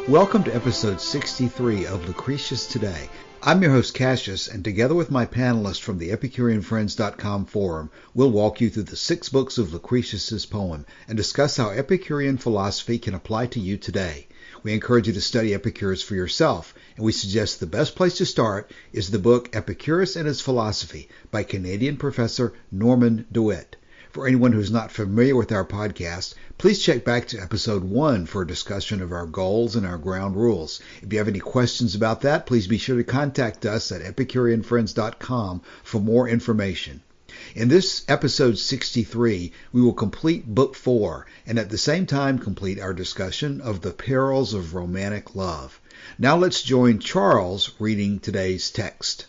Welcome to episode 63 of Lucretius Today. I'm your host Cassius, and together with my panelists from the EpicureanFriends.com forum, we'll walk you through the 6 books of Lucretius's poem and discuss how Epicurean philosophy can apply to you today. We encourage you to study Epicurus for yourself, and we suggest the best place to start is the book Epicurus and His Philosophy by Canadian professor Norman DeWitt. For anyone who's not familiar with our podcast, please check back to episode 1 for a discussion of our goals and our ground rules. If you have any questions about that, please be sure to contact us at EpicureanFriends.com for more information. In this episode 63, we will complete Book 4 and at the same time complete our discussion of the Perils of Romantic Love. Now let's join Charles reading today's text.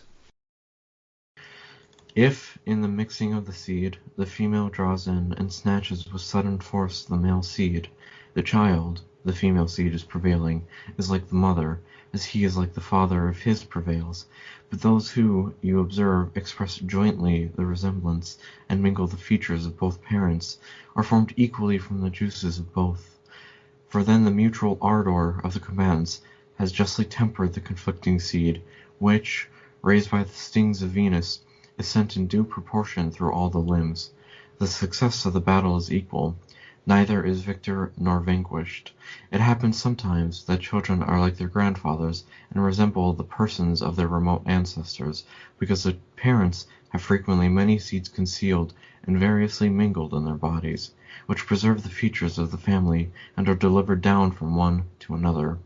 If, in the mixing of the seed, the female draws in and snatches with sudden force the male seed, the child, the female seed is prevailing, is like the mother, as he is like the father of his prevails. But those who, you observe, express jointly the resemblance and mingle the features of both parents, are formed equally from the juices of both. For then the mutual ardor of the combatants has justly tempered the conflicting seed, which, raised by the stings of Venus, is sent in due proportion through all the limbs. The success of the battle is equal. Neither is victor nor vanquished. It happens sometimes that children are like their grandfathers and resemble the persons of their remote ancestors, because the parents have frequently many seeds concealed and variously mingled in their bodies, which preserve the features of the family and are delivered down from one to another.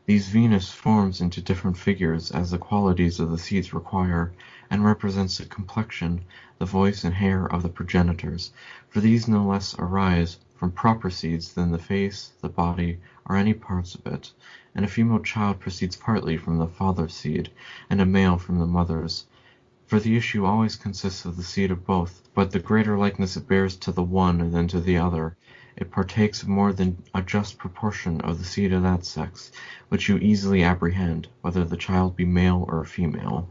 These Venus forms into different figures as the qualities of the seeds require, and represents the complexion, the voice and hair of the progenitors, for these no less arise from proper seeds than the face, the body, or any parts of it, and a female child proceeds partly from the father's seed, and a male from the mother's. For the issue always consists of the seed of both, but the greater likeness it bears to the one than to the other. It partakes of more than a just proportion of the seed of that sex, which you easily apprehend, whether the child be male or female.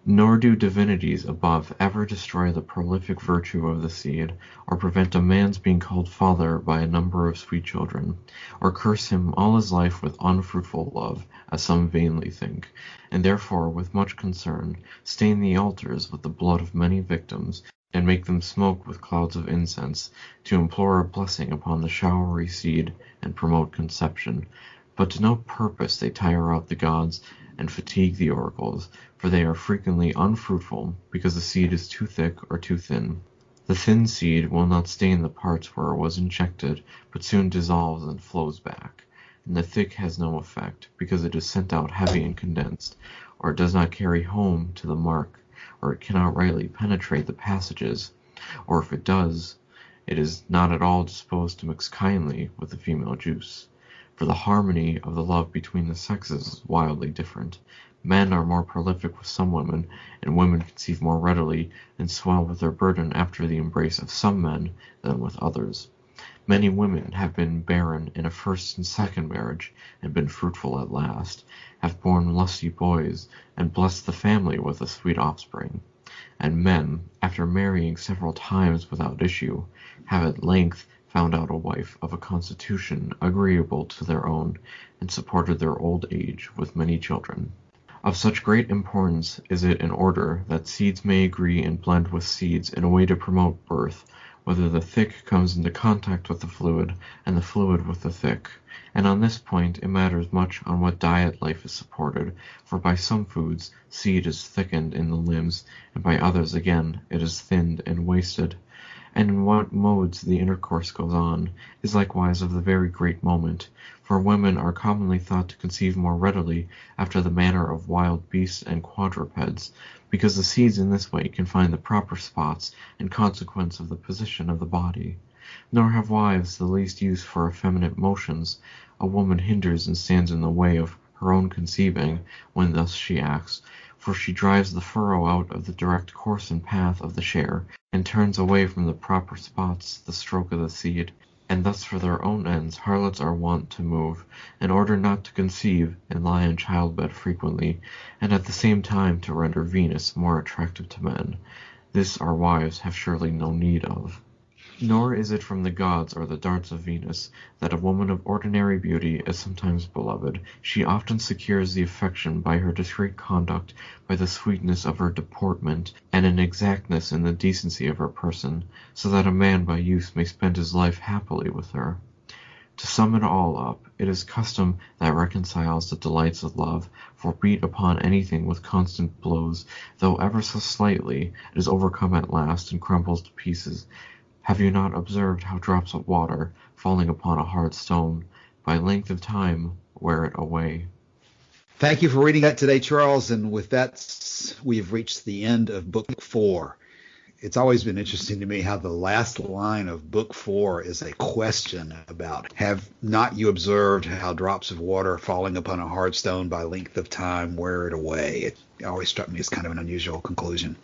Nor do divinities above ever destroy the prolific virtue of the seed, or prevent a man's being called father by a number of sweet children, or curse him all his life with unfruitful love, as some vainly think, and therefore with much concern stain the altars with the blood of many victims, and make them smoke with clouds of incense, to implore a blessing upon the showery seed, and promote conception. But to no purpose they tire out the gods, and fatigue the oracles, for they are frequently unfruitful, because the seed is too thick or too thin. The thin seed will not stain the parts where it was injected, but soon dissolves and flows back. And the thick has no effect, because it is sent out heavy and condensed, or it does not carry home to the mark, or it cannot rightly penetrate the passages, or if it does, it is not at all disposed to mix kindly with the female juice. For the harmony of the love between the sexes is wildly different. Men are more prolific with some women, and women conceive more readily, and swell with their burden after the embrace of some men than with others. Many women have been barren in a first and second marriage, and been fruitful at last, have borne lusty boys, and blessed the family with a sweet offspring. And men, after marrying several times without issue, have at length found out a wife of a constitution agreeable to their own, and supported their old age with many children. Of such great importance is it in order that seeds may agree and blend with seeds in a way to promote birth, whether the thick comes into contact with the fluid, and the fluid with the thick. And on this point it matters much on what diet life is supported, for by some foods seed is thickened in the limbs, and by others again it is thinned and wasted. And in what modes the intercourse goes on, is likewise of the very great moment, for women are commonly thought to conceive more readily after the manner of wild beasts and quadrupeds, because the seeds in this way can find the proper spots in consequence of the position of the body. Nor have wives the least use for effeminate motions. A woman hinders and stands in the way of her own conceiving, when thus she acts, for she drives the furrow out of the direct course and path of the share, and turns away from the proper spots the stroke of the seed, and thus for their own ends harlots are wont to move, in order not to conceive and lie in childbed frequently, and at the same time to render Venus more attractive to men. This our wives have surely no need of. Nor is it from the gods or the darts of Venus that a woman of ordinary beauty is sometimes beloved. She often secures the affection by her discreet conduct, by the sweetness of her deportment, and an exactness in the decency of her person, so that a man by use may spend his life happily with her. To sum it all up, it is custom that reconciles the delights of love, for beat upon anything with constant blows, though ever so slightly, it is overcome at last and crumbles to pieces. Have you not observed how drops of water, falling upon a hard stone, by length of time wear it away? Thank you for reading that today, Charles. And with that, we've reached the end of Book 4. It's always been interesting to me how the last line of Book 4 is a question about, have not you observed how drops of water falling upon a hard stone by length of time wear it away? It always struck me as kind of an unusual conclusion.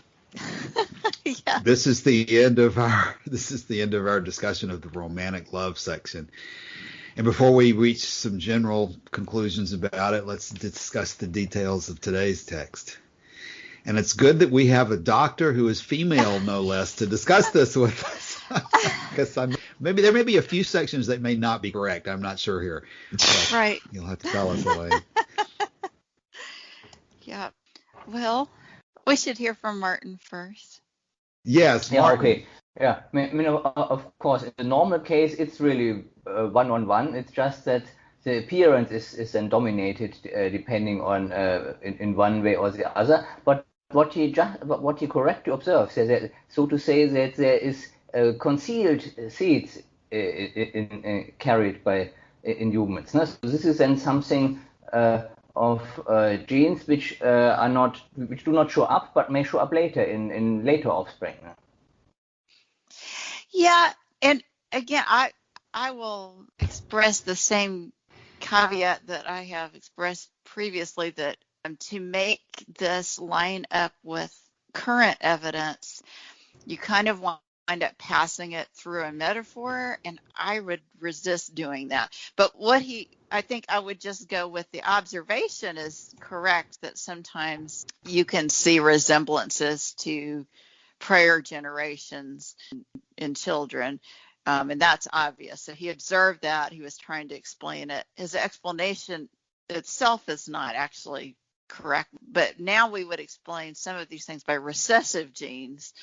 Yeah. This is the end of our discussion of the romantic love section. And before we reach some general conclusions about it, let's discuss the details of today's text. And it's good that we have a doctor who is female, no less, to discuss this with us. Because maybe there may be a few sections that may not be correct. I'm not sure here. But right. You'll have to tell us, Elaine. Yeah. Well, we should hear from Martin first. Yes, Yeah, Martin. okay. Yeah, of course, in the normal case, it's really one-on-one. It's just that the appearance is then dominated depending on in one way or the other. But what he correctly observes is that, so to say, that there is concealed seeds carried in humans. No? So this is then something of genes which do not show up, but may show up later in later offspring. No? Yeah, and again, I will express the same caveat that I have expressed previously, that to make this line up with current evidence, you kind of wind up passing it through a metaphor, and I would resist doing that. But I think I would just go with the observation is correct, that sometimes you can see resemblances to prior generations in children. And that's obvious. So he observed that. He was trying to explain it. His explanation itself is not actually correct. But now we would explain some of these things by recessive genes,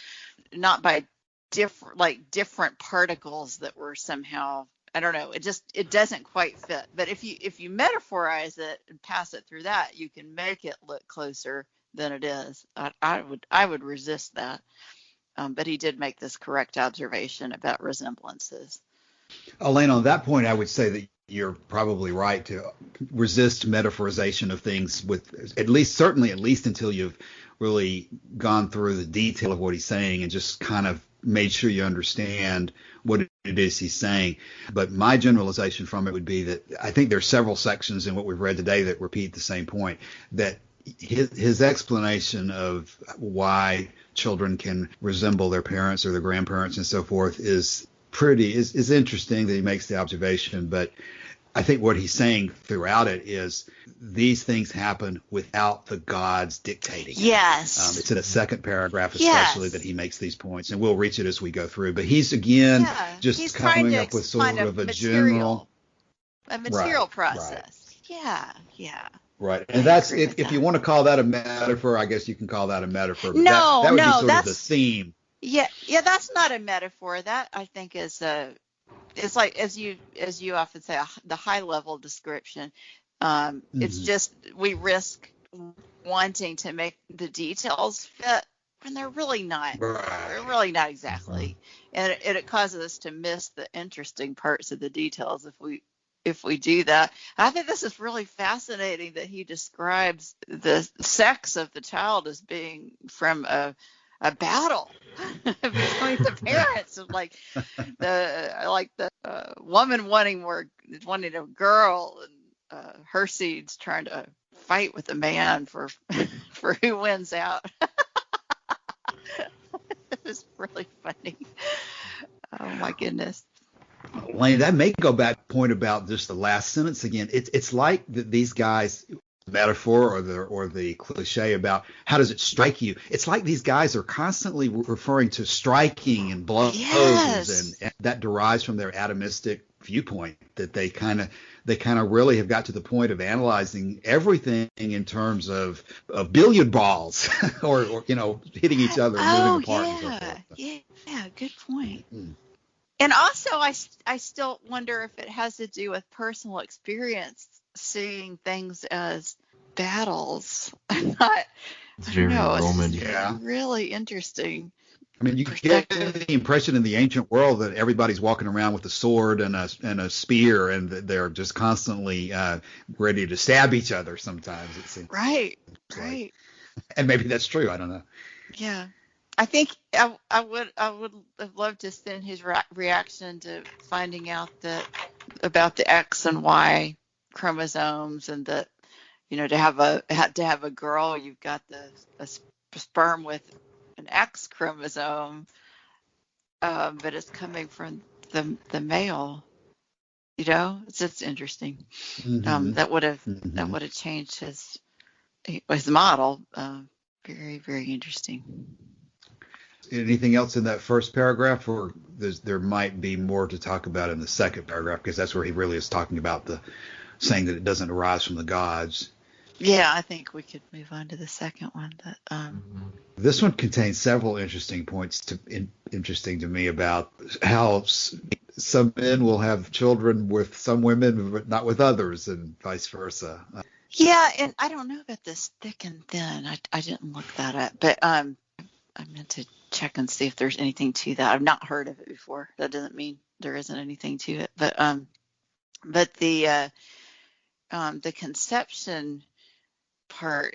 not by different particles that were somehow, I don't know. It doesn't quite fit. But if you metaphorize it and pass it through that, you can make it look closer than it is. I would resist that. But he did make this correct observation about resemblances. Elaine, on that point, I would say that you're probably right to resist metaphorization of things with at least until you've really gone through the detail of what he's saying and just kind of made sure you understand what it is he's saying. But my generalization from it would be that I think there are several sections in what we've read today that repeat the same point, that his explanation of why children can resemble their parents or their grandparents and so forth is interesting, that he makes the observation. But I think what he's saying throughout it is these things happen without the gods dictating. Yes. It's in the second paragraph especially that he makes these points, and we'll reach it as we go through. But he's coming up with sort of a general process. Right. Yeah. Right, and that's if you want to call that a metaphor, I guess you can call that a metaphor. But that would be sort of the theme. Yeah, that's not a metaphor. That I think is it's like as you often say, the high level description. It's just we risk wanting to make the details fit when they're really not. Right. They're really not exactly, and it causes us to miss the interesting parts of the details if we do that. I think this is really fascinating that he describes the sex of the child as being from a battle between the parents, of the woman wanting a girl, and her seeds trying to fight with a man for who wins out. It's really funny. Oh my goodness. Lane, that may go back to the point about just the last sentence again. It's like that these guys, metaphor or the cliche about how does it strike you. It's like these guys are constantly referring to striking and blows, Yes. and that derives from their atomistic viewpoint that they kind of really have got to the point of analyzing everything in terms of billiard balls or hitting each other and moving Oh, apart and so yeah. forth. Yeah, good point. Mm-hmm. And also, I still wonder if it has to do with personal experience, seeing things as battles. I It's don't very know. It's Roman. just Yeah. really interesting I mean, you get perspective. the impression in the ancient world that everybody's walking around with a sword and a spear, and that they're just constantly ready to stab each other. Sometimes it seems Right, like, right. and maybe that's true. I don't know. Yeah. I think I would have loved to see his reaction to finding out that about the X and Y chromosomes, and that to have a girl, you've got a sperm with an X chromosome, but it's coming from the male. It's just interesting. Mm-hmm. That would have that Mm-hmm. would have changed his model. Very, very interesting. Anything else in that first paragraph, or there might be more to talk about in the second paragraph, because that's where he really is talking about saying that it doesn't arise from the gods. Yeah, I think we could move on to the second one. Mhm. This one contains several interesting points interesting to me about how some men will have children with some women, but not with others, and vice versa. Yeah, and I don't know about this thick and thin. I didn't look that up, but I meant to check and see if there's anything to that. I've not heard of it before. That doesn't mean there isn't anything to it, but the conception part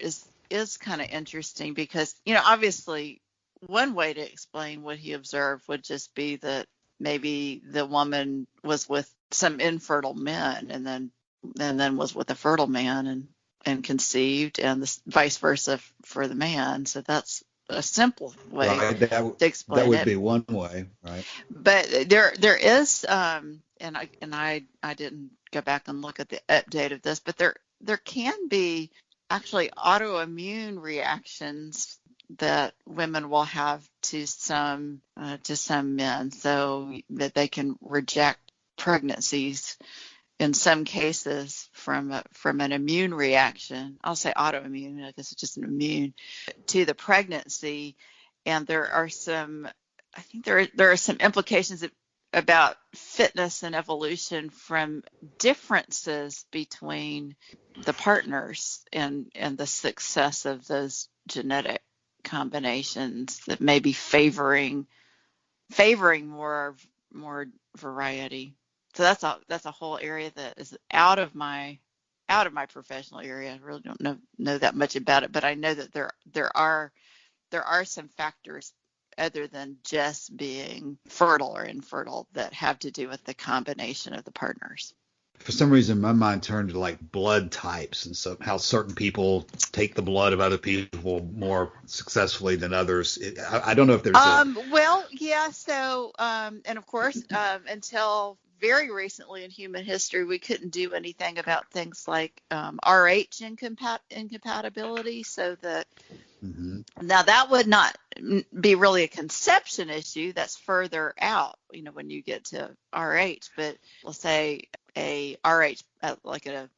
is kind of interesting because obviously one way to explain what he observed would just be that maybe the woman was with some infertile men and then was with a fertile man and conceived, and vice versa for the man. So that's a simple way Right? to That explain would it. be one way, right? But there is and I didn't go back and look at the update of this, but there can be actually autoimmune reactions that women will have to some men, so that they can reject pregnancies in some cases from an immune reaction. I'll say autoimmune, I guess it's just an immune to the pregnancy. And I think there are some implications about fitness and evolution from differences between the partners and the success of those genetic combinations that may be favoring more variety. So that's a whole area that is out of my professional area. I really don't know that much about it, but I know that there are some factors other than just being fertile or infertile that have to do with the combination of the partners. For some reason, my mind turned to like blood types, and so how certain people take the blood of other people more successfully than others. I don't know if there's a Well, yeah. So, and of course, until very recently in human history, we couldn't do anything about things like RH incompatibility. So that Mhm. now that would not be really a conception issue. That's further out, when you get to RH. But let's say a RH, like a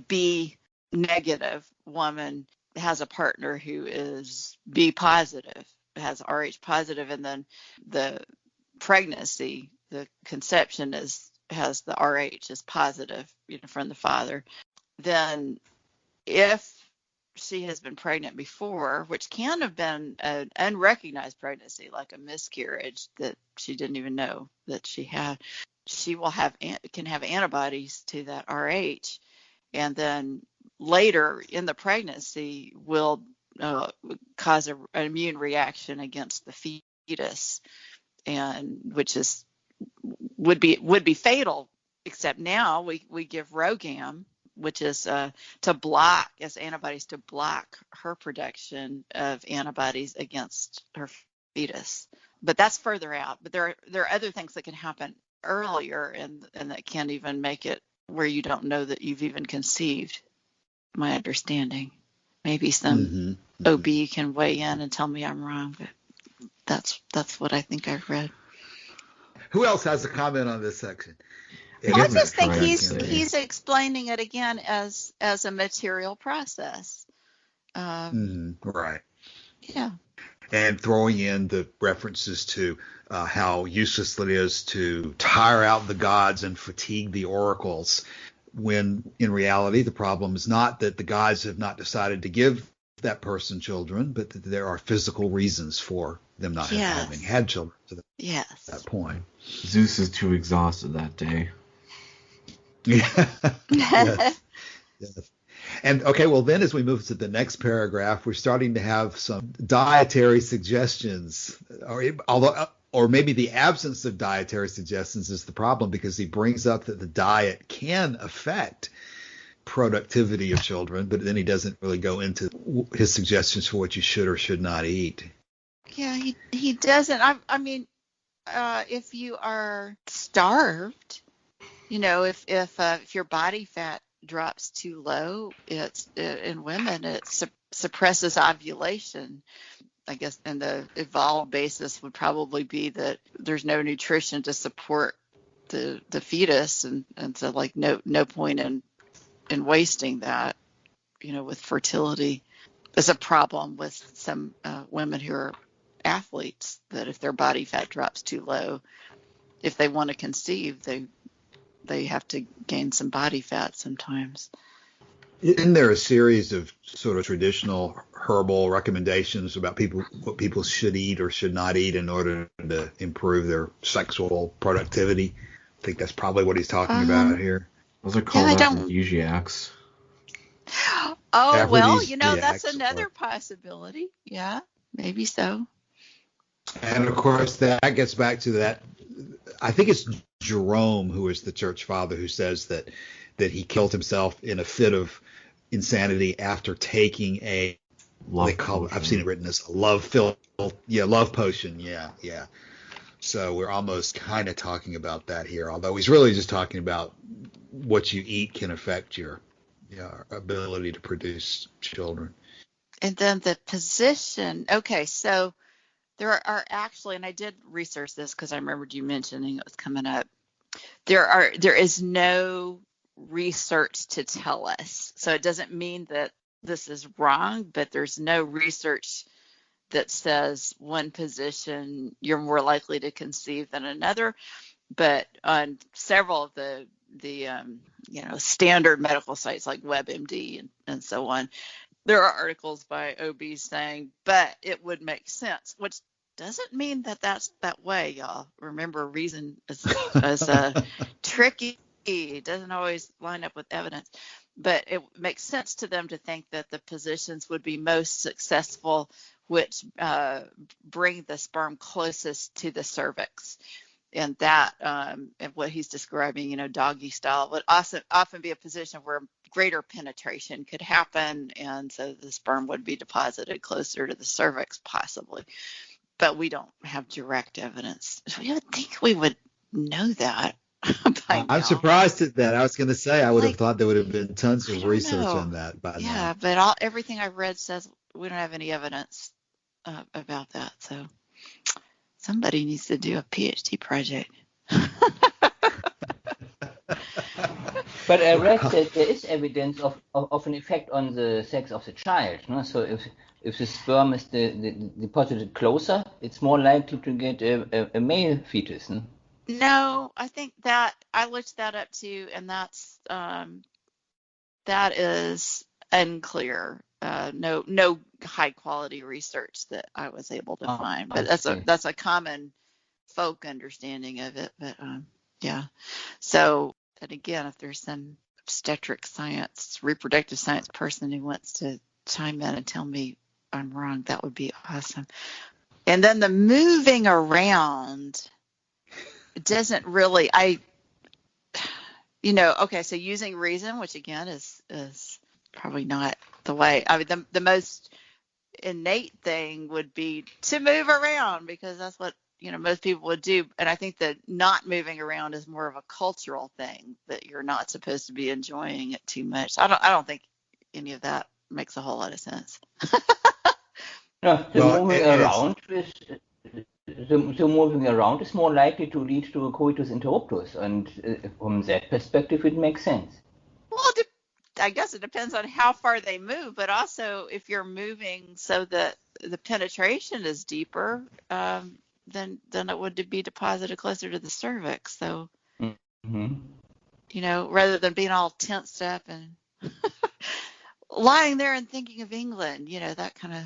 B negative woman has a partner who is B positive, has RH positive, and then the pregnancy, the conception has the RH is positive, from the father. Then if she has been pregnant before, which can have been an unrecognized pregnancy, like a miscarriage that she didn't even know that she had, she can have antibodies to that RH, and then later in the pregnancy will cause an immune reaction against the fetus, and which would be fatal. Except now we give Rogam, which is to block as antibodies to block her production of antibodies against her fetus. But that's further out. But there are other things that can happen earlier, and that can't even make it where you don't know that you've even conceived. my understanding. Maybe some OB can weigh in and tell me I'm wrong, but that's what I think I've read. Who else has a comment on this section? Well, I just think he's explaining it again as a material process. Right. Yeah. And throwing in the references to how useless it is to tire out the gods and fatigue the oracles, when in reality the problem is not that the gods have not decided to give that person children, but that there are physical reasons for them not having had children to that point. Zeus is too exhausted that day. Yes. And okay, well then as we move to the next paragraph, we're starting to have some dietary suggestions, or maybe the absence of dietary suggestions is the problem, because he brings up that the diet can affect productivity of children, but then he doesn't really go into his suggestions for what you should or should not eat. Yeah, he doesn't. I mean, if you are starved, if your body fat drops too low, in women it suppresses ovulation. I guess, and the evolved basis would probably be that there's no nutrition to support the fetus, and so like no point in wasting that. With fertility, there's a problem with some women who are athletes, that if their body fat drops too low, if they want to conceive, they have to gain some body fat sometimes. Isn't there a series of sort of traditional herbal recommendations about what people should eat or should not eat in order to improve their sexual productivity? I think that's probably what he's talking about here. Those are called aphrodisiacs. Oh, well, that's another possibility. Yeah, maybe so. And of course, that gets back to that. I think it's Jerome, who is the church father, who says that he killed himself in a fit of insanity after taking I've seen it written as a love potion. Yeah. So we're almost kind of talking about that here, although he's really just talking about what you eat can affect your ability to produce children. And then the position. Okay, so there are actually, and I did research this because I remembered you mentioning it was coming up. There is no research to tell us. So it doesn't mean that this is wrong, but there's no research that says one position you're more likely to conceive than another. But on several of the standard medical sites like WebMD and so on, there are articles by OBs saying, but it would make sense, which doesn't mean that that's that way, y'all. Remember, reason is tricky. It doesn't always line up with evidence, but it makes sense to them to think that the positions would be most successful, which bring the sperm closest to the cervix. And that, and what he's describing, doggy style, would also often be a position where greater penetration could happen, and so the sperm would be deposited closer to the cervix, possibly. But we don't have direct evidence. You would think we would know that by now. I'm surprised at that. I was going to say I would have thought there would have been tons of research on that by now. Yeah, but everything I've read says we don't have any evidence about that. So somebody needs to do a PhD project. But I read that there is evidence of an effect on the sex of the child. No? So if the sperm is deposited closer, it's more likely to get a male fetus. No, I think that I looked that up too, and that is unclear. No high quality research that I was able to find, but that's a common folk understanding of it. But yeah. So, and again, if there's some obstetric science, reproductive science person who wants to chime in and tell me I'm wrong, that would be awesome. And then the moving around doesn't really, okay, so using reason, which again is probably not the way. I mean, the most innate thing would be to move around, because that's what most people would do. And I think that not moving around is more of a cultural thing, that you're not supposed to be enjoying it too much. I don't think any of that makes a whole lot of sense. No, Well, the moving around is more likely to lead to a coitus interruptus, and from that perspective, it makes sense. Well, I guess it depends on how far they move, but also if you're moving so that the penetration is deeper, then it would be deposited closer to the cervix. So, rather than being all tensed up and lying there and thinking of England, that kind of.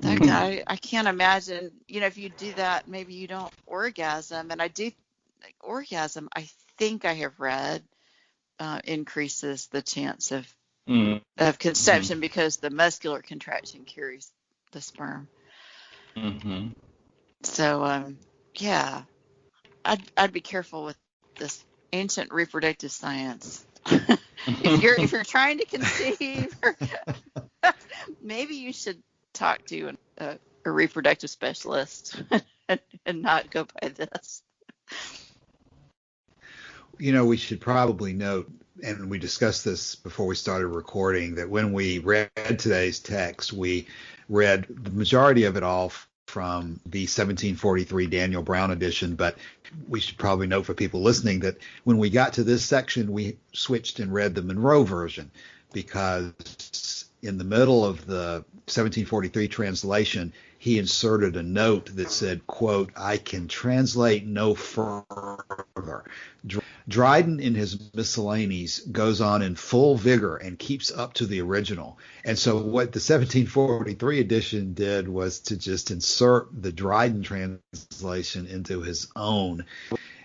I can't imagine, if you do that, maybe you don't orgasm. And I do orgasm, I think I have read, increases the chance of conception because the muscular contraction carries the sperm. So, yeah, I'd be careful with this ancient reproductive science. if you're trying to conceive, maybe you should talk to a reproductive specialist and not go by this. We should probably note, and we discussed this before we started recording, that when we read today's text, we read the majority of it all from the 1743 Daniel Browne edition, but we should probably note for people listening that when we got to this section, we switched and read the Monroe version, because in the middle of the 1743 translation, he inserted a note that said, quote, "I can translate no further." Dryden in his miscellanies goes on in full vigor and keeps up to the original. And so what the 1743 edition did was to just insert the Dryden translation into his own.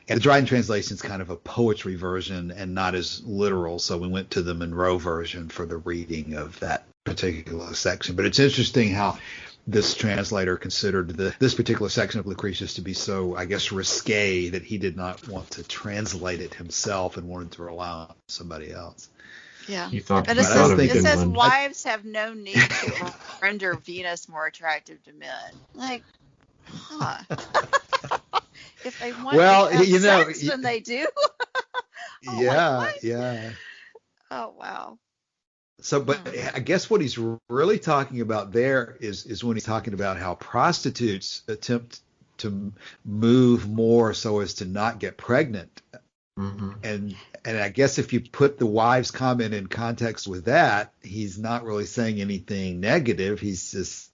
And the Dryden translation is kind of a poetry version and not as literal, so we went to the Monroe version for the reading of that particular section. But it's interesting how this translator considered this particular section of Lucretius to be so, I guess, risque that he did not want to translate it himself and wanted to rely on somebody else. Yeah. But it says wives have no need to render Venus more attractive to men. Like, huh. If they want to have sex, then they do. Yeah. Oh, wow. So, but I guess what he's really talking about there is when he's talking about how prostitutes attempt to move more so as to not get pregnant. And I guess if you put the wives' comment in context with that, he's not really saying anything negative. He's just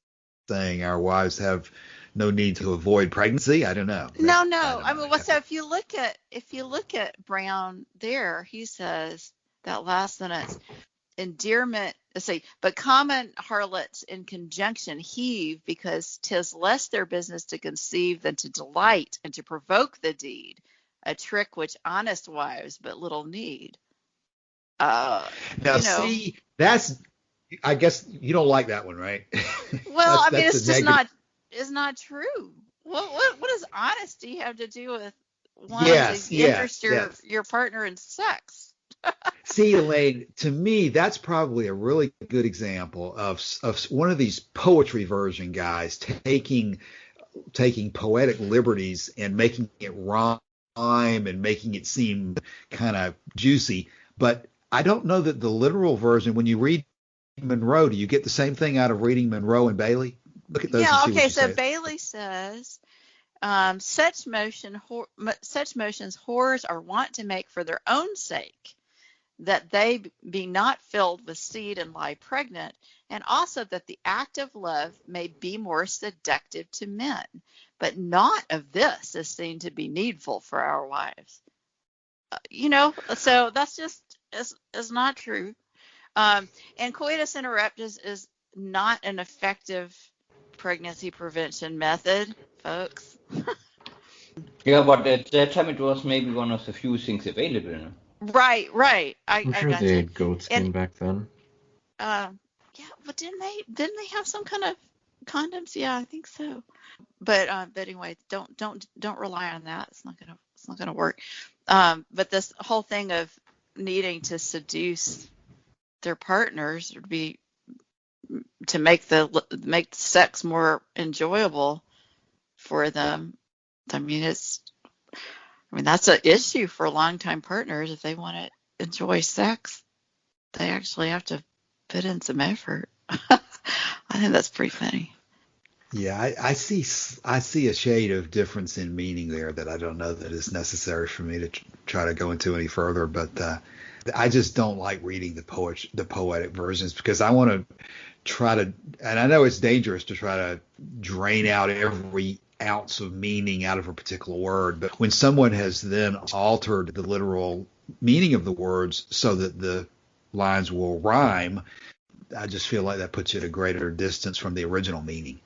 saying our wives have no need to avoid pregnancy. I don't know. No. I mean, so if you look at Browne there, he says that last sentence. Endearment, let's see, but common harlots in conjunction heave, because 'tis less their business to conceive than to delight and to provoke the deed, a trick which honest wives but little need. See, that's, I guess you don't like that one, right? Well, I mean, it's just not true. What does honesty have to do with wanting to interest your partner in sex? See, Elaine, to me, that's probably a really good example of one of these poetry version guys taking poetic liberties and making it rhyme and making it seem kind of juicy. But I don't know that the literal version, when you read Monroe, do you get the same thing out of reading Monroe and Bailey? Look at those. Yeah, okay, so Bailey says, such motions whores are wont to make for their own sake, that they be not filled with seed and lie pregnant, and also that the act of love may be more seductive to men, but not of this is seen to be needful for our wives. So that's just is not true. And coitus interruptus is not an effective pregnancy prevention method, folks. Yeah, but at that time it was maybe one of the few things available. No? Right. I'm sure they had goat skin back then. Yeah, but didn't they have some kind of condoms? Yeah, I think so. But anyway, don't rely on that. It's not gonna work. But this whole thing of needing to seduce their partners would be to make sex more enjoyable for them. I mean, that's an issue for longtime partners. If they want to enjoy sex, they actually have to put in some effort. I think that's pretty funny. Yeah, I see a shade of difference in meaning there that I don't know that is necessary for me to try to go into any further. But I just don't like reading the poetic versions because I want to try to, and I know it's dangerous to try to drain out every ounce of meaning out of a particular word. But when someone has then altered the literal meaning of the words so that the lines will rhyme, I just feel like that puts you at a greater distance from the original meaning.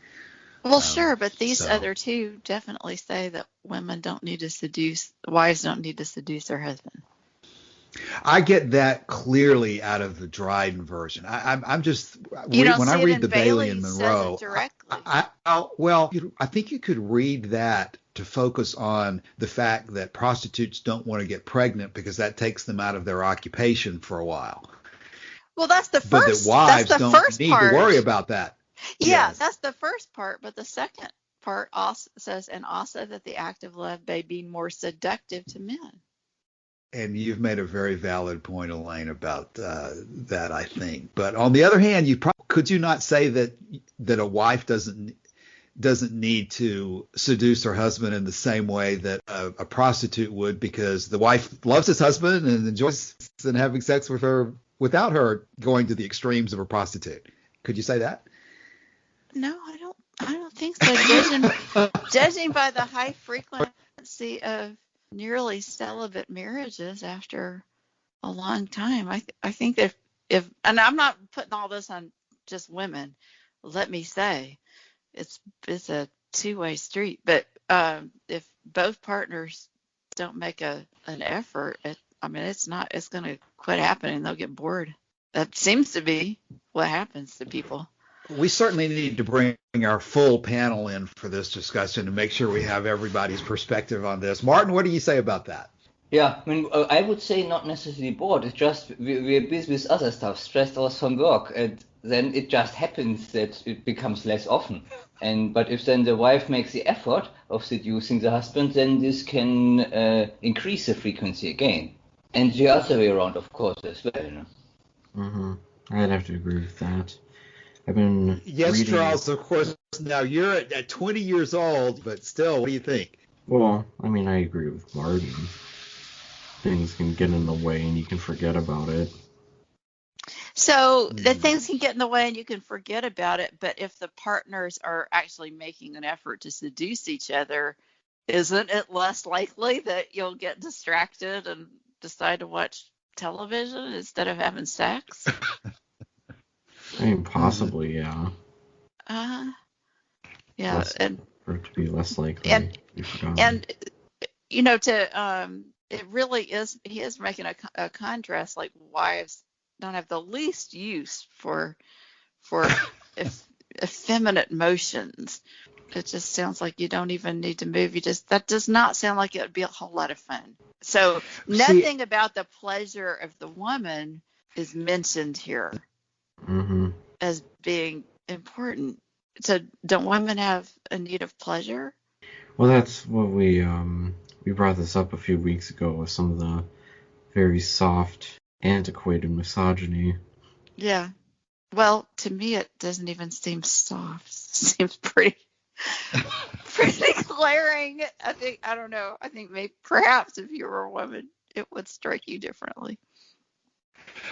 Well, sure, but these other two definitely say that wives don't need to seduce their husband. I get that clearly out of the Dryden version. I'm just when I read the Bailey and Monroe. I think you could read that to focus on the fact that prostitutes don't want to get pregnant because that takes them out of their occupation for a while. Well, that's the first. But that wives don't need to worry about that. Yeah, yes. That's the first part. But the second part also says, and also that the act of love may be more seductive to men. And you've made a very valid point, Elaine, about that, I think. But on the other hand, could you not say that a wife doesn't need to seduce her husband in the same way that a prostitute would, because the wife loves his husband and enjoys having sex with her without her going to the extremes of a prostitute? Could you say that? No, I don't think so. Judging by the high frequency of nearly celibate marriages after a long time, I think that if and I'm not putting all this on just women. Let me say, it's a two-way street. But if both partners don't make an effort, it's going to quit happening. They'll get bored. That seems to be what happens to people. We certainly need to bring our full panel in for this discussion to make sure we have everybody's perspective on this. Martin, what do you say about that? Yeah, I would say not necessarily bored. It's just we're busy with other stuff, stressed out from work, and then it just happens that it becomes less often. But if then the wife makes the effort of seducing the husband, then this can increase the frequency again. And the other way around, of course, as well. Mm-hmm. I'd have to agree with that. I've been reading... Charles, of course, now you're at 20 years old, but still, what do you think? Well, I agree with Martin. Things can get in the way and you can forget about it. So the things can get in the way and you can forget about it, but if the partners are actually making an effort to seduce each other, isn't it less likely that you'll get distracted and decide to watch television instead of having sex? Possibly, yeah. Yeah, for it to be less likely. And it really is. He is making a contrast. Like, wives don't have the least use for effeminate motions. It just sounds like you don't even need to move. That does not sound like it would be a whole lot of fun. So nothing about the pleasure of the woman is mentioned here as being important. So don't women have a need of pleasure? Well, that's what we brought this up a few weeks ago with some of the very soft, antiquated misogyny. Yeah. Well, to me, it doesn't even seem soft. It seems pretty glaring. I don't know. I think perhaps if you were a woman, it would strike you differently.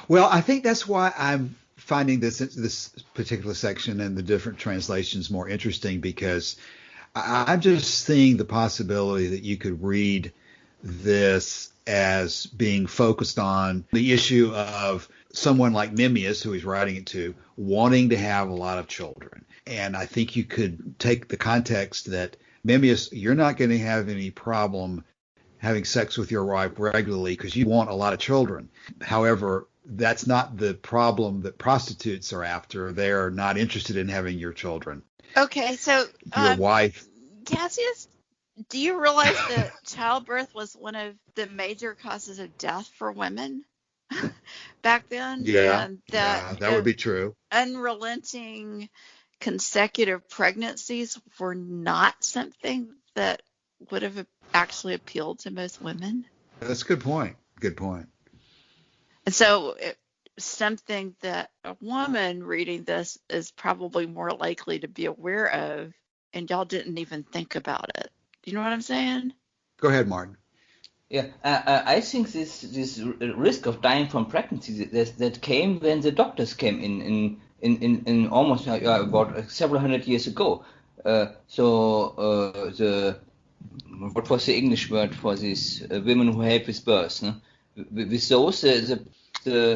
Well, I think that's why I'm finding this particular section and the different translations more interesting, because I'm just seeing the possibility that you could read this as being focused on the issue of someone like Memmius, who he's writing it to, wanting to have a lot of children. And I think you could take the context that, Memmius, you're not going to have any problem having sex with your wife regularly because you want a lot of children. However, that's not the problem that prostitutes are after. They're not interested in having your children. Okay, so your wife. Cassius, do you realize that childbirth was one of the major causes of death for women back then? Yeah, and that would be true. Unrelenting consecutive pregnancies were not something that would have actually appealed to most women. That's a good point. Good point. And so something that a woman reading this is probably more likely to be aware of, and y'all didn't even think about it. You know what I'm saying? Go ahead, Martin. Yeah, I think this risk of dying from pregnancy that came when the doctors came in almost about several hundred years ago. The what was the English word for these women who help with birth? No? With those No,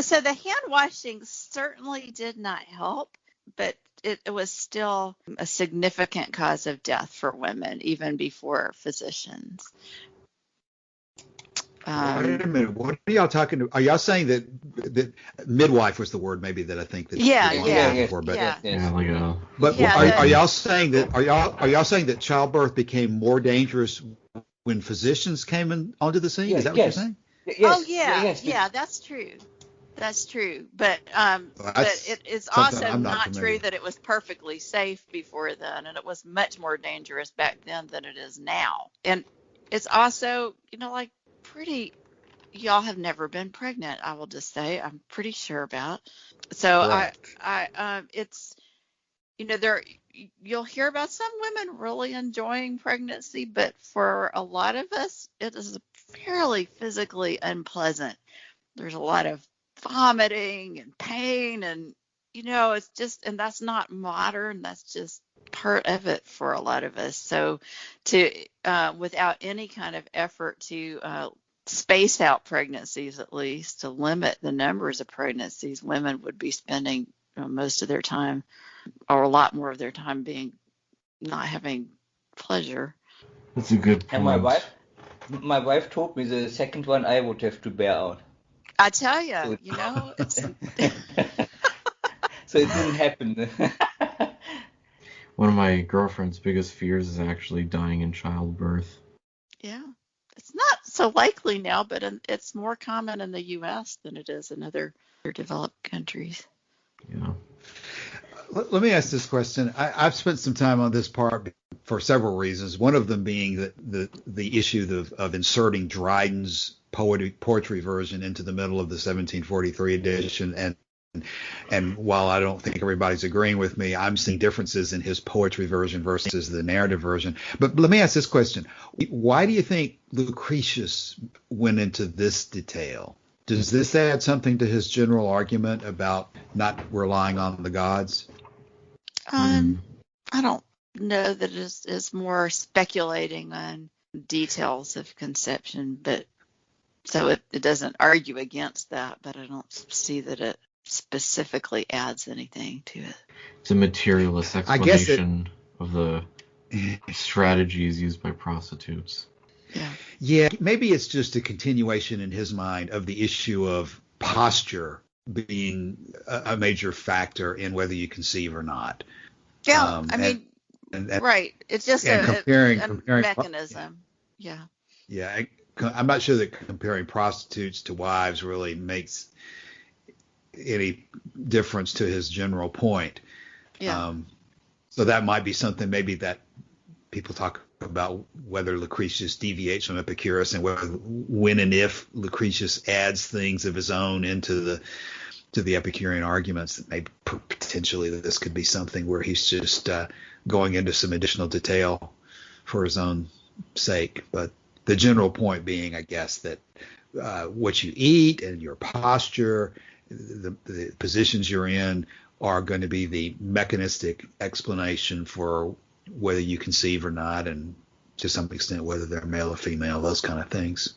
so the hand washing certainly did not help, but it was still a significant cause of death for women even before physicians. Wait a minute. What are y'all talking about? Are y'all saying that midwife was the word maybe that I think that Yeah, you're yeah, looking for, but yeah. Yeah, like a. but Yeah, are y'all saying that are y'all saying that childbirth became more dangerous when physicians came onto the scene? Is that what you're saying? Yes, Oh yeah, yes. yeah, that's true. That's true. But Well, that's it is something also I'm not not familiar true that it was perfectly safe before then, and it was much more dangerous back then than it is now. And it's also, like pretty. Y'all have never been pregnant, I will just say. I'm pretty sure about. So Correct. it's there you'll hear about some women really enjoying pregnancy, but for a lot of us, it is fairly physically unpleasant. There's a lot of vomiting and pain, and it's just, and that's not modern. That's just part of it for a lot of us. So to without any kind of effort to space out pregnancies, at least to limit the numbers of pregnancies, women would be spending most of their time, or a lot more of their time, being not having pleasure. That's a good And point. my wife told me the second one I would have to bear out. I tell you, So it's so it didn't happen. One of my girlfriend's biggest fears is actually dying in childbirth. yeah. It's not so likely now, but it's more common in the U.S. than it is in other developed countries. Yeah. Let me ask this question. I've spent some time on this part for several reasons. One of them being that the issue of inserting Dryden's poetry version into the middle of the 1743 edition, and while I don't think everybody's agreeing with me, I'm seeing differences in his poetry version versus the narrative version. But let me ask this question. Why do you think Lucretius went into this detail? Does this add something to his general argument about not relying on the gods? I don't know that it is more speculating on details of conception, but so it doesn't argue against that, but I don't see that it specifically adds anything to it. It's a materialist I guess explanation of the strategies used by prostitutes. Yeah, maybe it's just a continuation in his mind of the issue of posture being a major factor in whether you conceive or not. Yeah, I mean, and right. It's just and a comparing mechanism. Yeah. Yeah, I'm not sure that comparing prostitutes to wives really makes any difference to his general point. Yeah. So that might be something maybe that people talk about, whether Lucretius deviates from Epicurus, and whether when and if Lucretius adds things of his own into the Epicurean arguments, that maybe potentially this could be something where he's just going into some additional detail for his own sake. But the general point being, I guess, that what you eat and your posture, the positions you're in, are going to be the mechanistic explanation for whether you conceive or not, and to some extent whether they're male or female, those kind of things.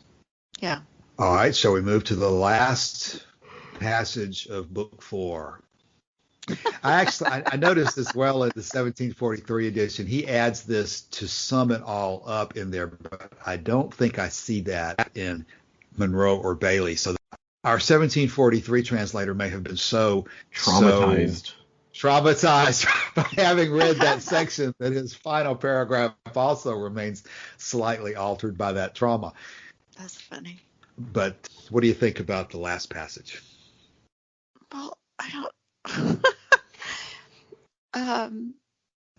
Yeah. All right, so we move to the last passage of Book 4. I noticed as well in the 1743 edition, he adds this to sum it all up in there, but I don't think I see that in Monroe or Bailey. So our 1743 translator may have been so traumatized by having read that section that his final paragraph also remains slightly altered by that trauma. That's funny. But what do you think about the last passage? Well, I don't.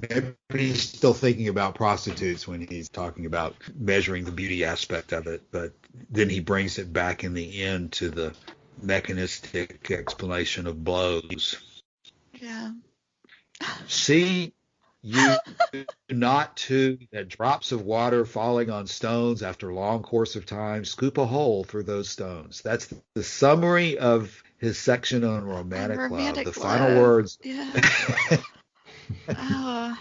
Maybe he's still thinking about prostitutes when he's talking about measuring the beauty aspect of it, but then he brings it back in the end to the mechanistic explanation of blows. Yeah. See you not to that drops of water falling on stones after a long course of time scoop a hole through those stones. That's the summary of his section on romantic love. The Romantic final love. words. Yeah. Oh.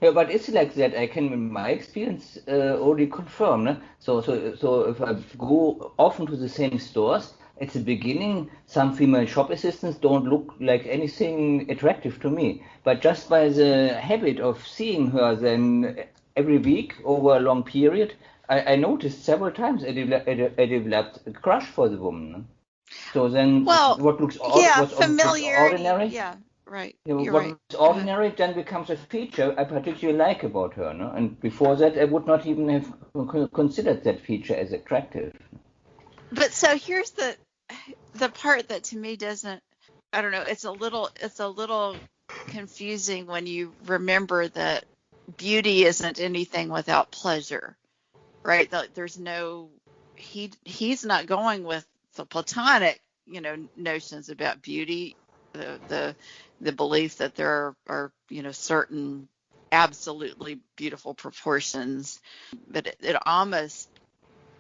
Yeah, but it's like that. I can, in my experience, only confirm. No? So if I go often to the same stores, at the beginning, some female shop assistants don't look like anything attractive to me. But just by the habit of seeing her then every week over a long period, I noticed several times I developed a crush for the woman. No? So then Well, what looks yeah, what looks familiarity. ordinary, Yeah, right. You're what right. is ordinary then becomes a feature I particularly like about her, no? And before that, I would not even have considered that feature as attractive. But so here's the part that to me doesn't, I don't know, it's a little confusing when you remember that beauty isn't anything without pleasure, right? There's no, he's not going with the platonic, notions about beauty, the belief that there are, certain absolutely beautiful proportions, but it almost,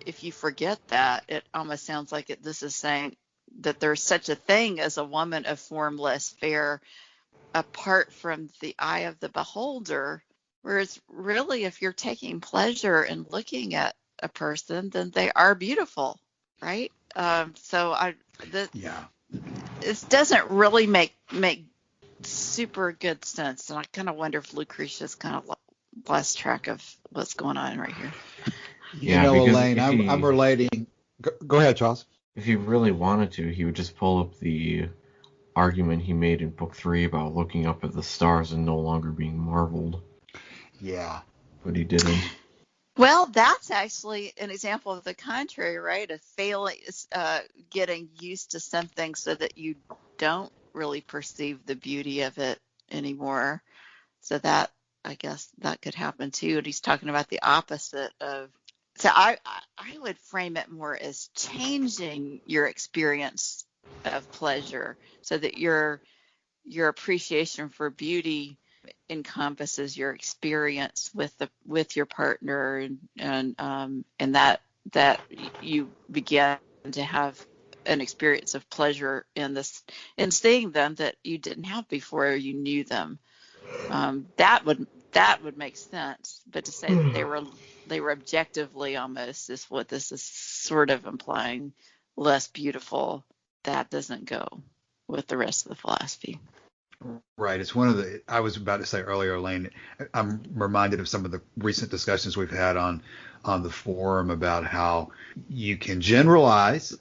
if you forget that, it almost sounds like this is saying that there's such a thing as a woman of form less fair apart from the eye of the beholder. Whereas really, if you're taking pleasure in looking at a person, then they are beautiful, right? Yeah. This doesn't really make super good sense, and I kind of wonder if Lucretia's kind of lost track of what's going on right here. Yeah, because Elaine, I'm relating. Go ahead, Charles. If he really wanted to, he would just pull up the argument he made in book 3 about looking up at the stars and no longer being marveled. Yeah. But he didn't. Well, that's actually an example of the contrary, right? Of failing, getting used to something so that you don't really perceive the beauty of it anymore. So that, I guess, that could happen too. And he's talking about the opposite of. So I would frame it more as changing your experience of pleasure, so that your appreciation for beauty encompasses your experience with your partner, and that you begin to have an experience of pleasure in seeing them that you didn't have before you knew them. That would make sense. But to say that they were objectively, almost, is what this is sort of implying, less beautiful, that doesn't go with the rest of the philosophy. Right. It's one of the, I was about to say earlier, Elaine, I'm reminded of some of the recent discussions we've had on the forum about how you can generalize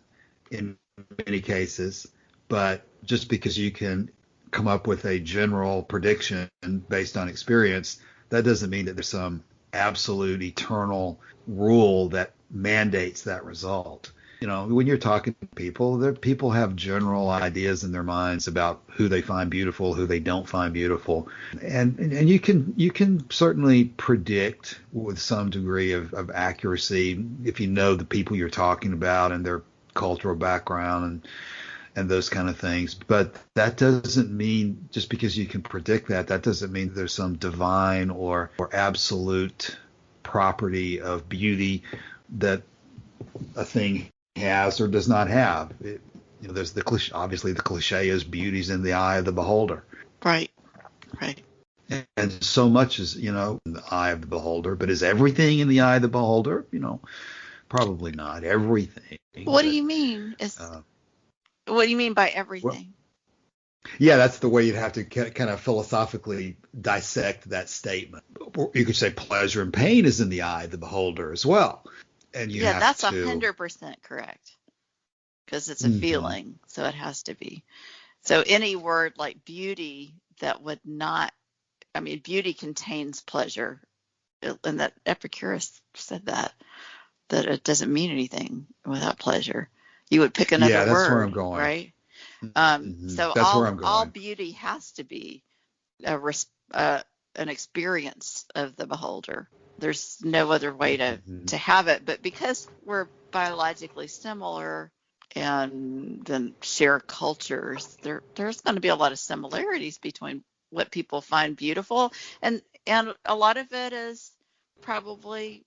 in many cases, but just because you can come up with a general prediction based on experience, that doesn't mean that there's some absolute eternal rule that mandates that result. When you're talking to people, people have general ideas in their minds about who they find beautiful, who they don't find beautiful, and you can certainly predict with some degree of accuracy if you know the people you're talking about and their cultural background and those kind of things. But that doesn't mean, just because you can predict that doesn't mean there's some divine or absolute property of beauty that a thing has or does not have. There's the cliche. Obviously, the cliche is beauty's in the eye of the beholder. Right. And so much is, in the eye of the beholder. But is everything in the eye of the beholder? Probably not everything. What do you mean? What do you mean by everything? Well, yeah, that's the way you'd have to kind of philosophically dissect that statement. You could say pleasure and pain is in the eye of the beholder as well. And that's 100% correct, because it's a feeling, so it has to be. So any word like beauty that would not, beauty contains pleasure, and that Epicurus said that it doesn't mean anything without pleasure. You would pick another word. Yeah, that's where I'm going. Right? So that's where I'm going. All beauty has to be an experience of the beholder. There's no other way to have it. But because we're biologically similar, and then share cultures, there's going to be a lot of similarities between what people find beautiful, and a lot of it is probably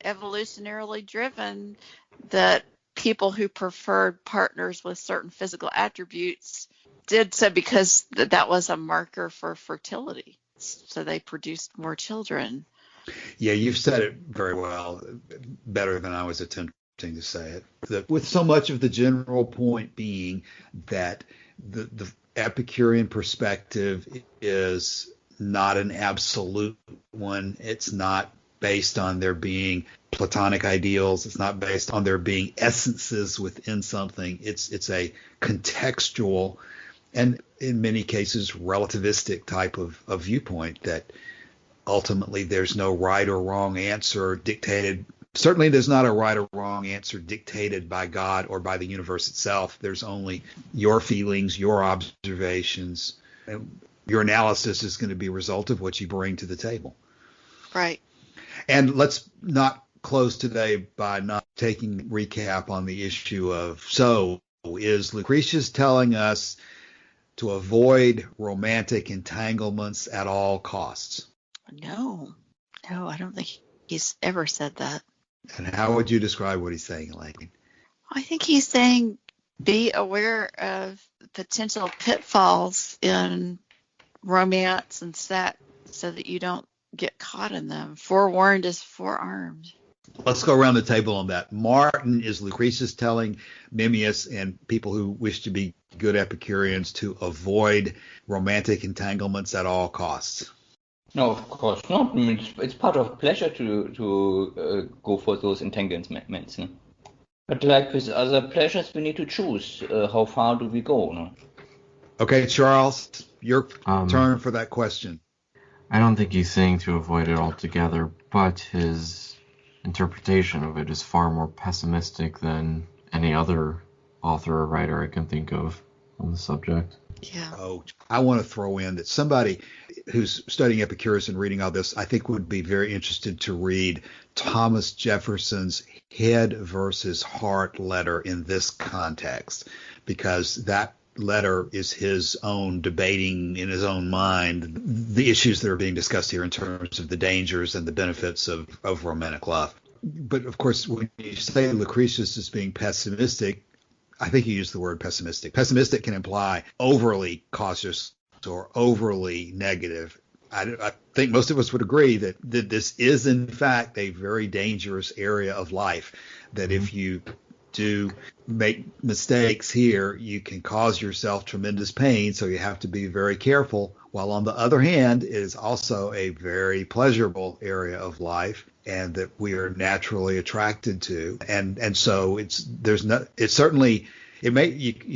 evolutionarily driven, that people who preferred partners with certain physical attributes did so because that was a marker for fertility. So they produced more children. Yeah, you've said it very well, better than I was attempting to say it. With so much of the general point being that the Epicurean perspective is not an absolute one. It's not based on there being Platonic ideals. It's not based on there being essences within something. It's a contextual and in many cases relativistic type of viewpoint, that ultimately there's no right or wrong answer dictated. Certainly there's not a right or wrong answer dictated by God or by the universe itself. There's only your feelings, your observations, and your analysis is going to be a result of what you bring to the table. Right. And let's not close today by not taking a recap on the issue of, so is Lucretius telling us to avoid romantic entanglements at all costs? No, I don't think he's ever said that. And how would you describe what he's saying, Elaine? I think he's saying be aware of potential pitfalls in romance and sex so that you don't get caught in them. Forewarned is forearmed. Let's go around the table on that. Martin, is Lucretius telling Memmius and people who wish to be good Epicureans to avoid romantic entanglements at all costs? No, of course not. I mean, it's part of pleasure to go for those entanglements. No? But like with other pleasures, we need to choose how far do we go. No? Okay, Charles, your turn for that question. I don't think he's saying to avoid it altogether, but his interpretation of it is far more pessimistic than any other author or writer I can think of on the subject. Yeah. Oh, I want to throw in that somebody who's studying Epicurus and reading all this, I think would be very interested to read Thomas Jefferson's head versus heart letter in this context, because that letter is his own debating in his own mind the issues that are being discussed here in terms of the dangers and the benefits of romantic love. But of course, when you say Lucretius is being pessimistic, I think you used the word pessimistic. Pessimistic can imply overly cautious or overly negative. I think most of us would agree that this is, in fact, a very dangerous area of life, that if you do make mistakes here, you can cause yourself tremendous pain, so you have to be very careful. While on the other hand, it is also a very pleasurable area of life, and that we are naturally attracted to. And so you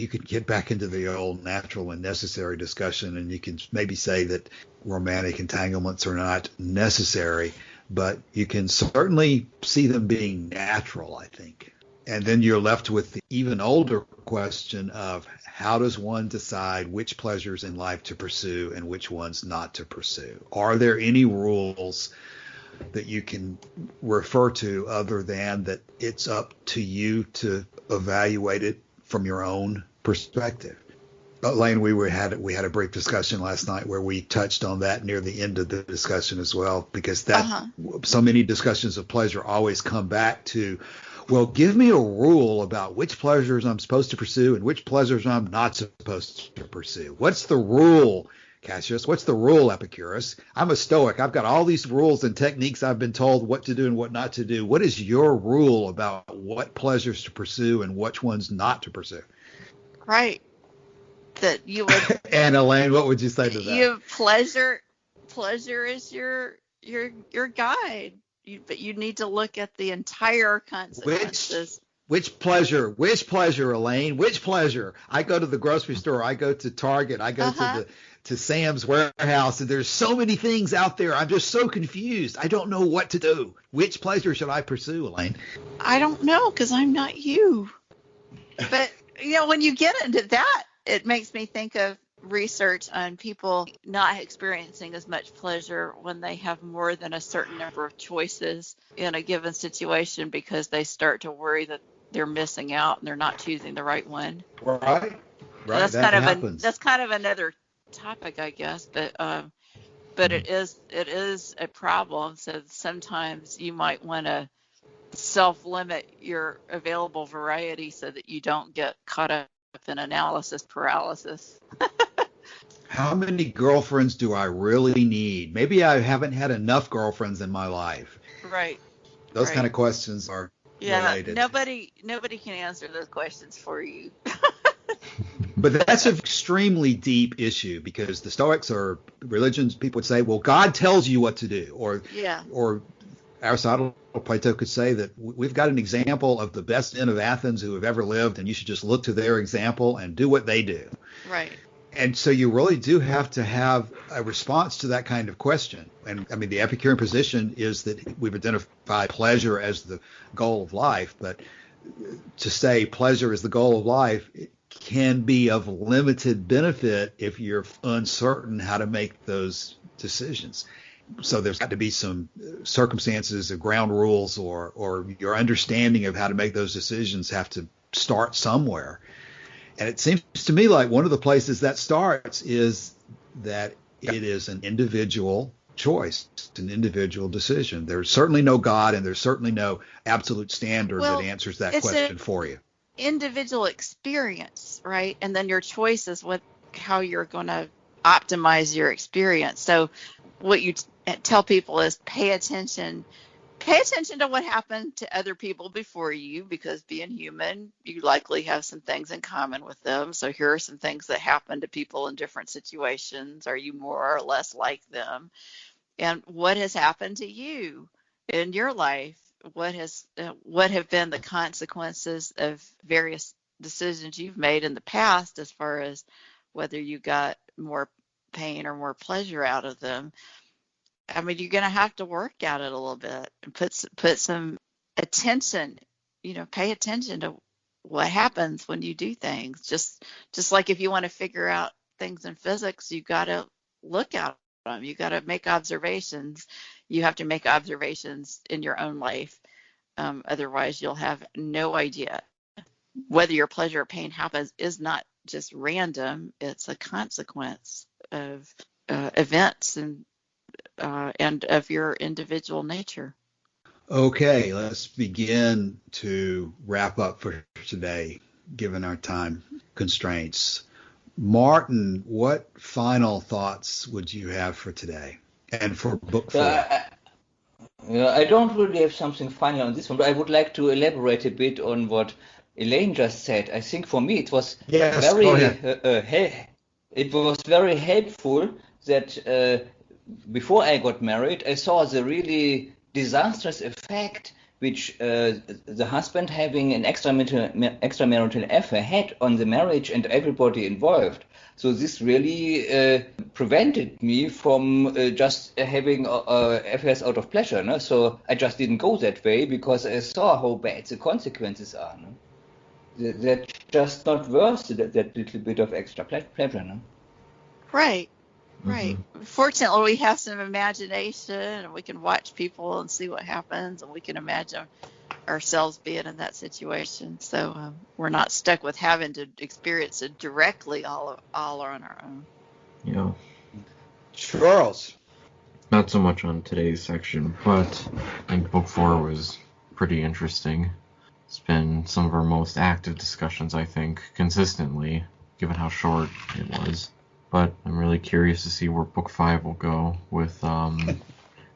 could get back into the old natural and necessary discussion, and you can maybe say that romantic entanglements are not necessary, but you can certainly see them being natural, I think. And then you're left with the even older question of how does one decide which pleasures in life to pursue and which ones not to pursue? Are there any rules that you can refer to other than that it's up to you to evaluate it from your own perspective? Elaine, we had a brief discussion last night where we touched on that near the end of the discussion as well, because so many discussions of pleasure always come back to, well, give me a rule about which pleasures I'm supposed to pursue and which pleasures I'm not supposed to pursue. What's the rule, Cassius? What's the rule, Epicurus? I'm a Stoic. I've got all these rules and techniques I've been told what to do and what not to do. What is your rule about what pleasures to pursue and which ones not to pursue? Right. That you would. And Elaine, what would you say to that? You pleasure is your guide. But you need to look at the entire consequences. Which pleasure, Elaine? Which pleasure? I go to the grocery store. I go to Target. I go to Sam's Warehouse. And there's so many things out there. I'm just so confused. I don't know what to do. Which pleasure should I pursue, Elaine? I don't know, because I'm not you. But, when you get into that, it makes me think of research on people not experiencing as much pleasure when they have more than a certain number of choices in a given situation, because they start to worry that they're missing out and they're not choosing the right one. Right. That's That kind of happens. that's kind of another topic, I guess, but it is a problem. So sometimes you might want to self-limit your available variety so that you don't get caught up in analysis paralysis. How many girlfriends do I really need? Maybe I haven't had enough girlfriends in my life. Right. Those right. kind of questions are related. Nobody can answer those questions for you. But that's an extremely deep issue because the Stoics or religions, people would say, well, God tells you what to do. Or Aristotle, Plato could say that we've got an example of the best men of Athens who have ever lived, and you should just look to their example and do what they do. Right. And so you really do have to have a response to that kind of question. And I mean, the Epicurean position is that we've identified pleasure as the goal of life, but to say pleasure is the goal of life can be of limited benefit if you're uncertain how to make those decisions. So there's got to be some circumstances or ground rules or your understanding of how to make those decisions have to start somewhere. And it seems to me like one of the places that starts is that it is an individual choice, it's an individual decision. There's certainly no God and there's certainly no absolute standard that answers that question for you. Individual experience, right? And then your choice is how you're going to optimize your experience. So what you tell people is pay attention to what happened to other people before you, because being human, you likely have some things in common with them. So here are some things that happen to people in different situations. Are you more or less like them? And what has happened to you in your life? What have been the consequences of various decisions you've made in the past, as far as whether you got more pain or more pleasure out of them? I mean, you're going to have to work at it a little bit and put some attention, pay attention to what happens when you do things. Just like if you want to figure out things in physics, you got to look at them. You got to make observations. You have to make observations in your own life. Otherwise, you'll have no idea. Whether your pleasure or pain happens is not just random. It's a consequence of events and of your individual nature. Okay, let's begin to wrap up for today, given our time constraints. Martin, what final thoughts would you have for today and for book 4? I don't really have something final on this one, but I would like to elaborate a bit on what Elaine just said. I think for me it was it was very helpful that before I got married, I saw the really disastrous effect which the husband having an extramarital affair had on the marriage and everybody involved. So this really prevented me from just having affairs out of pleasure. No? So I just didn't go that way because I saw how bad the consequences are. No? That's just not worth that little bit of extra pleasure. No? Right. Right. Mm-hmm. Fortunately, we have some imagination and we can watch people and see what happens, and we can imagine ourselves being in that situation. So we're not stuck with having to experience it directly all on our own. Yeah. Charles. Not so much on today's section, but I think book 4 was pretty interesting. It's been some of our most active discussions, I think, consistently, given how short it was. But I'm really curious to see where book 5 will go with the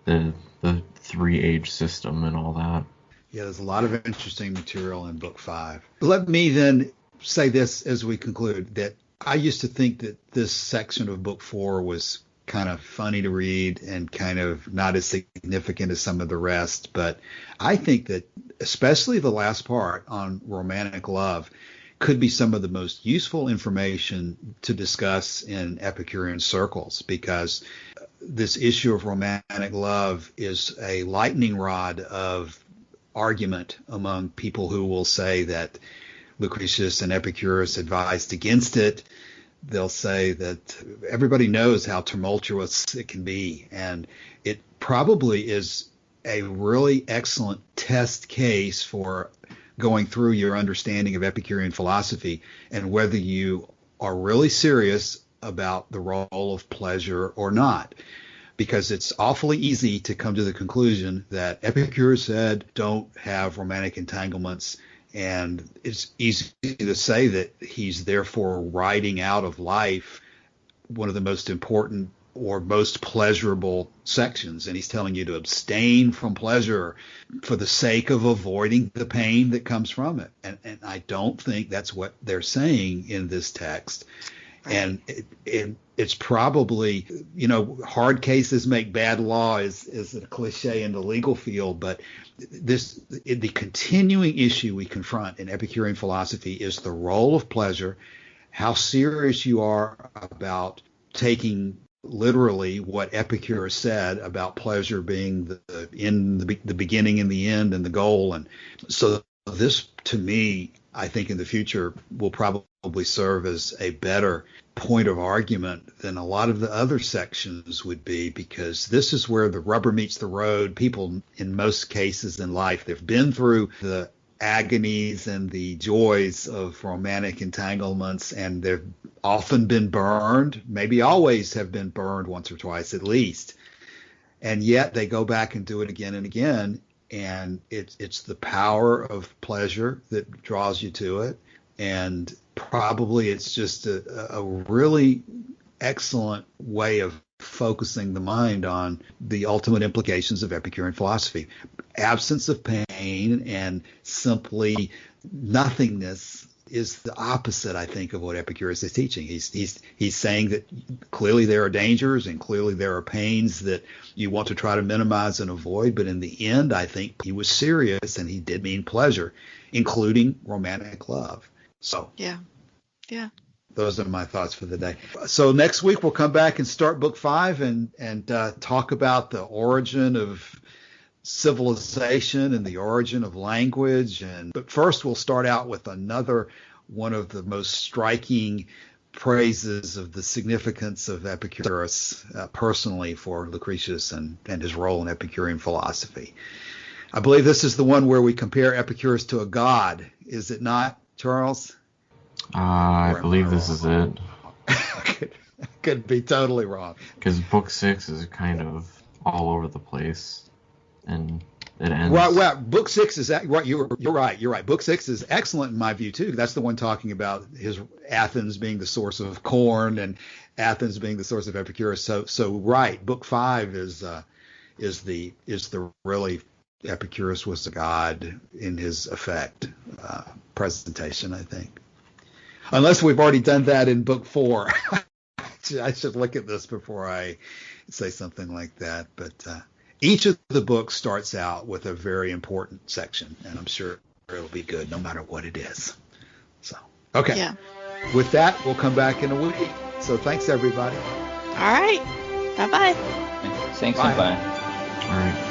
3-age system and all that. Yeah, there's a lot of interesting material in book 5. Let me then say this as we conclude, that I used to think that this section of book 4 was kind of funny to read and kind of not as significant as some of the rest. But I think that especially the last part on romantic love could be some of the most useful information to discuss in Epicurean circles, because this issue of romantic love is a lightning rod of argument among people who will say that Lucretius and Epicurus advised against it. They'll say that everybody knows how tumultuous it can be, and it probably is a really excellent test case for going through your understanding of Epicurean philosophy and whether you are really serious about the role of pleasure or not. Because it's awfully easy to come to the conclusion that Epicure said don't have romantic entanglements, and it's easy to say that he's therefore writing out of life one of the most important or most pleasurable sections, and he's telling you to abstain from pleasure for the sake of avoiding the pain that comes from it. And I don't think that's what they're saying in this text. Right. And it's probably, hard cases make bad law is a cliche in the legal field, but the continuing issue we confront in Epicurean philosophy is the role of pleasure, how serious you are about taking literally what Epicure said about pleasure being the beginning and the end and the goal. And so this, to me, I think in the future will probably serve as a better point of argument than a lot of the other sections would be, because this is where the rubber meets the road. People, in most cases in life, they've been through the agonies and the joys of romantic entanglements, and they've often been burned, maybe always have been burned once or twice at least. And yet they go back and do it again and again. And it's the power of pleasure that draws you to it. And probably it's just a really excellent way of focusing the mind on the ultimate implications of Epicurean philosophy. Absence of pain and simply nothingness is the opposite, I think, of what Epicurus is teaching. He's saying that clearly there are dangers and clearly there are pains that you want to try to minimize and avoid, but in the end, I think he was serious and he did mean pleasure, including romantic love. So yeah. Those are my thoughts for the day. So next week we'll come back and start book 5 and talk about the origin of civilization and the origin of language. But first we'll start out with another one of the most striking praises of the significance of Epicurus personally for Lucretius and his role in Epicurean philosophy. I believe this is the one where we compare Epicurus to a god. Is it not, Charles? I believe this is it. I could be totally wrong. Because book 6 is kind of all over the place. And it ends. Well, book 6 is right. You're right. Book 6 is excellent in my view too. That's the one talking about his Athens being the source of corn and Athens being the source of Epicurus. So right. Book 5 is the really Epicurus was the god in his effect presentation, I think. Unless we've already done that in book 4. I should look at this before I say something like that. But each of the books starts out with a very important section, and I'm sure it'll be good no matter what it is. So, okay. Yeah. With that, we'll come back in a week. So thanks, everybody. All right. Bye-bye. Thanks, Bye. bye. All right.